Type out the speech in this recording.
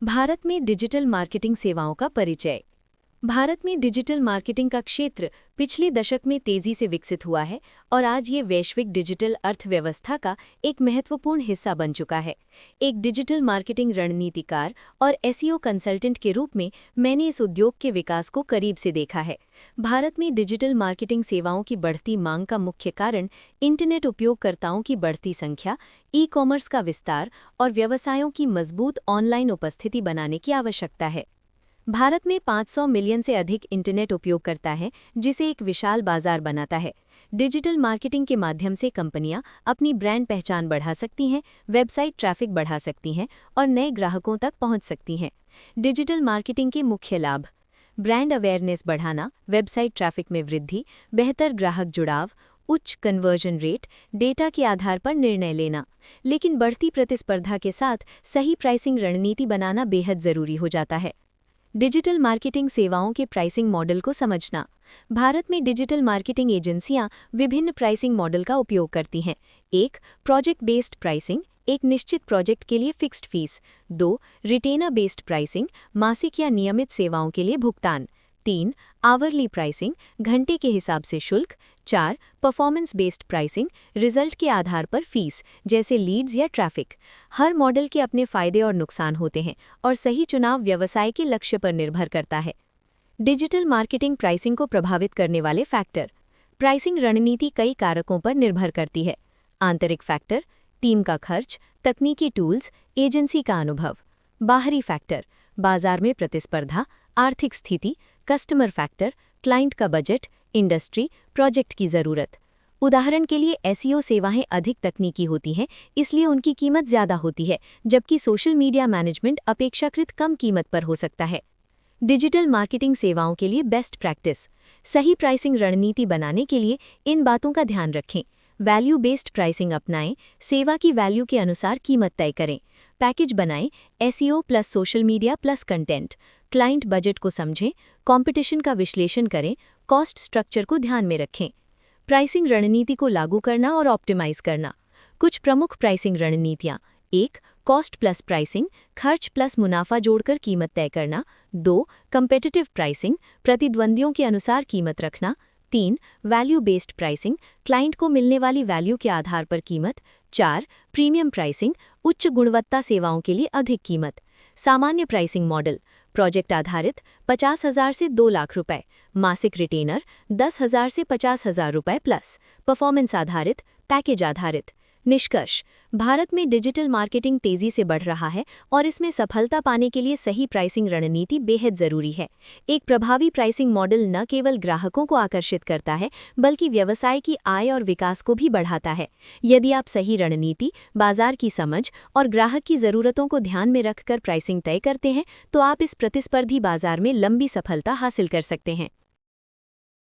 भारत में digital marketing सेवाओं का परिचय। भारत में डिजिटल मार्केटिंग का क्षेत्र पिछले दशक में तेजी से विकसित हुआ है और आज ये वैश्विक डिजिटल अर्थव्यवस्था का एक महत्वपूर्ण हिस्सा बन चुका है। एक डिजिटल मार्केटिंग रणनीतिकार और एसईओ कंसल्टेंट के रूप में मैंने इस उद्योग के विकास को करीब से देखा है। भारत में डिजिटल मार्केटिंग सेवाओं की बढ़ती मांग का मुख्य कारण इंटरनेट उपयोगकर्ताओं की बढ़ती संख्या, ई-कॉमर्स का विस्तार और व्यवसायों की मजबूत ऑनलाइन उपस्थिति बनाने की आवश्यकता है। भारत में 500 मिलियन से अधिक इंटरनेट उपयोगकर्ता हैं, जिसे एक विशाल बाजार बनाता है। डिजिटल मार्केटिंग के माध्यम से कंपनियां अपनी ब्रांड पहचान बढ़ा सकती हैं, वेबसाइट ट्रैफिक बढ़ा सकती हैं और नए ग्राहकों तक पहुंच सकती हैं। डिजिटल मार्केटिंग के मुख्य लाभ: ब्रांड अवेयरनेस बढ़ाना, वेबसाइट ट्रैफिक में वृद्धि, बेहतर ग्राहक जुड़ाव, उच्च कन्वर्जन रेट, डेटा के आधार पर निर्णय लेना। लेकिन बढ़ती प्रतिस्पर्धा के साथ सही प्राइसिंग रणनीति बनाना बेहद जरूरी हो जाता है। डिजिटल मार्केटिंग सेवाओं के प्राइसिंग मॉडल को समझना। भारत में डिजिटल मार्केटिंग एजेंसियां विभिन्न प्राइसिंग मॉडल का उपयोग करती हैं। 1. प्रोजेक्ट बेस्ड प्राइसिंग, एक निश्चित प्रोजेक्ट के लिए fixed fees. 2. Retainer based pricing, मासिक या नियमित सेवाओं के लिए भुगतान। 3. आवरली प्राइसिंग, घंटे के हिसाब से शुल्क। 4. परफॉर्मेंस बेस्ड प्राइसिंग, रिजल्ट के आधार पर फीस, जैसे लीड्स या ट्रैफिक। हर मॉडल के अपने फायदे और नुकसान होते हैं और सही चुनाव व्यवसाय के लक्ष्य पर निर्भर करता है। डिजिटल मार्केटिंग प्राइसिंग को प्रभावित करने वाले फैक्टर। प्राइसिंग रणनीति कई कारकों पर निर्भर करती है। आंतरिक फैक्टर, टीम का खर्च, तकनीकी टूल्स, एजेंसी का अनुभव। बाहरी फैक्टर, बाजार में प्रतिस्पर्धा, आर्थिक स्थिति, कस्टमर फैक्टर, क्लाइंट का बजट, इंडस्ट्री, प्रोजेक्ट की ज़रूरत। उदाहरण के लिए एसईओ सेवाएं अधिक तकनीकी होती हैं, इसलिए उनकी कीमत ज़्यादा होती है, जबकि सोशल मीडिया मैनेजमेंट अपेक्षाकृत कम कीमत पर हो सकता है। डिजिटल मार्केटिंग सेवाओं के लिए बेस्ट प्रैक्टिस। सही प्राइसिंग रणनीति बनाने के लिए इन बातों का ध्यान रखें। वैल्यू बेस्ड प्राइसिंग अपनाएं, सेवा की वैल्यू के अनुसार कीमत तय करें। पैकेज बनाएं, SEO plus social media plus content. Client budget को समझें, कंपटीशन का विश्लेषण करें, कॉस्ट स्ट्रक्चर को ध्यान में रखें। प्राइसिंग रणनीति को लागू करना और ऑप्टिमाइज करना। कुछ प्रमुख प्राइसिंग रणनीतियाँ: 1. कॉस्ट प्लस प्राइसिंग, खर्च प्लस मुनाफा जोड़कर कीमत तय करना। 2. कंपेटिटिव प्राइसिंग, प्रतिद्वंद्वियों के अनुसार कीमत रखना। 3. वैल्यू बेस्ड प्राइसिंग, क्लाइंट को मिलने वाली वैल्यू के आधार पर कीमत। 4. प्रीमियम प्राइसिंग, उच्च गुणवत्ता सेवाओं के लिए अधिक कीमत। सामान्य प्राइसिंग मॉडल: प्रोजेक्ट आधारित 50,000 से 2 लाख रुपए, मासिक रिटेनर 10,000 से 50,000 रुपए प्लस, परफॉर्मेंस आधारित, पैकेज आधारित। निष्कर्ष: भारत में डिजिटल मार्केटिंग तेजी से बढ़ रहा है और इसमें सफलता पाने के लिए सही प्राइसिंग रणनीति बेहद जरूरी है। एक प्रभावी प्राइसिंग मॉडल न केवल ग्राहकों को आकर्षित करता है, बल्कि व्यवसाय की आय और विकास को भी बढ़ाता है। यदि आप सही रणनीति, बाजार की समझ और ग्राहक की ज़रूरतों को ध्यान में रखकर प्राइसिंग तय करते हैं, तो आप इस प्रतिस्पर्धी बाजार में लंबी सफलता हासिल कर सकते हैं।